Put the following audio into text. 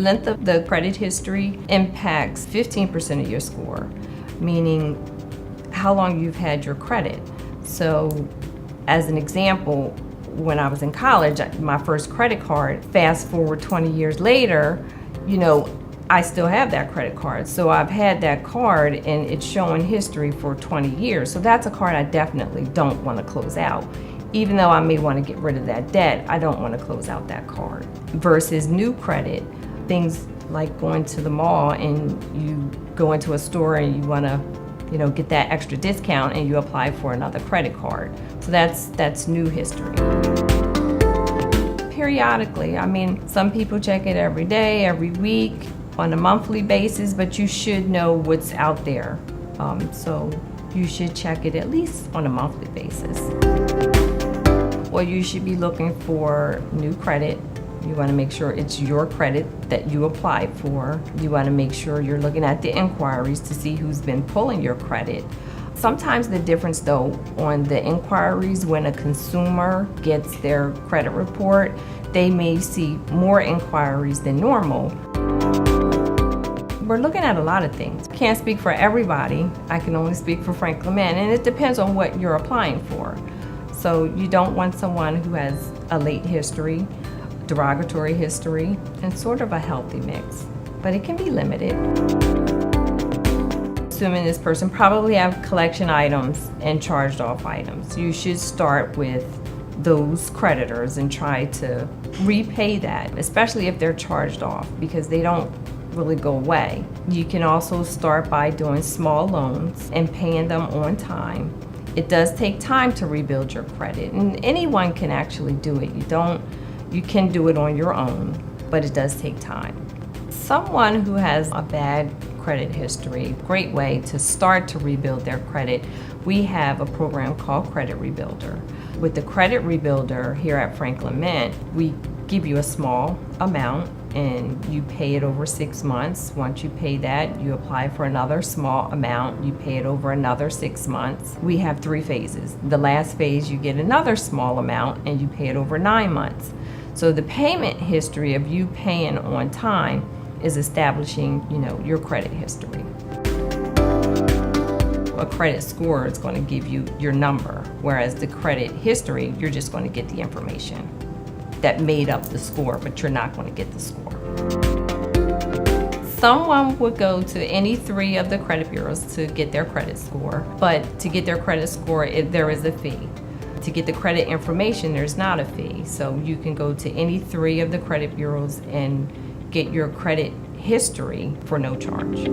The length of the credit history impacts 15% of your score, meaning how long you've had your credit. So as an example, when I was in college, my first credit card, fast forward 20 years later, I still have that credit card. So I've had that card and it's showing history for 20 years. So that's a card I definitely don't want to close out. Even though I may want to get rid of that debt, I don't want to close out that card. Versus new credit, things like going to the mall and you go into a store and you want to get that extra discount and you apply for another credit card. So that's new history. Periodically, some people check it every day, every week, on a monthly basis, but you should know what's out there. So you should check it at least on a monthly basis. Well, you should be looking for new credit. You want to make sure it's your credit that you applied for. You want to make sure you're looking at the inquiries to see who's been pulling your credit. Sometimes the difference though on the inquiries, when a consumer gets their credit report, they may see more inquiries than normal. We're looking at a lot of things. Can't speak for everybody. I can only speak for Frank Clement, and it depends on what you're applying for. So you don't want someone who has a late history, derogatory history, and sort of a healthy mix, but it can be limited. Assuming this person probably have collection items and charged off items. You should start with those creditors and try to repay that, especially if they're charged off, because they don't really go away. You can also start by doing small loans and paying them on time. It does take time to rebuild your credit, and anyone can actually do it. You can do it on your own, but it does take time. Someone who has a bad credit history, great way to start to rebuild their credit, we have a program called Credit Rebuilder. With the Credit Rebuilder here at Frank Clement, we give you a small amount and you pay it over 6 months. Once you pay that, you apply for another small amount. You pay it over another 6 months. We have 3 phases. The last phase, you get another small amount and you pay it over 9 months. So the payment history of you paying on time is establishing, your credit history. A credit score is going to give you your number, whereas the credit history, you're just going to get the information that made up the score, but you're not going to get the score. Someone would go to any 3 of the credit bureaus to get their credit score, but to get their credit score, there is a fee. To get the credit information, there's not a fee. So you can go to any 3 of the credit bureaus and get your credit history for no charge.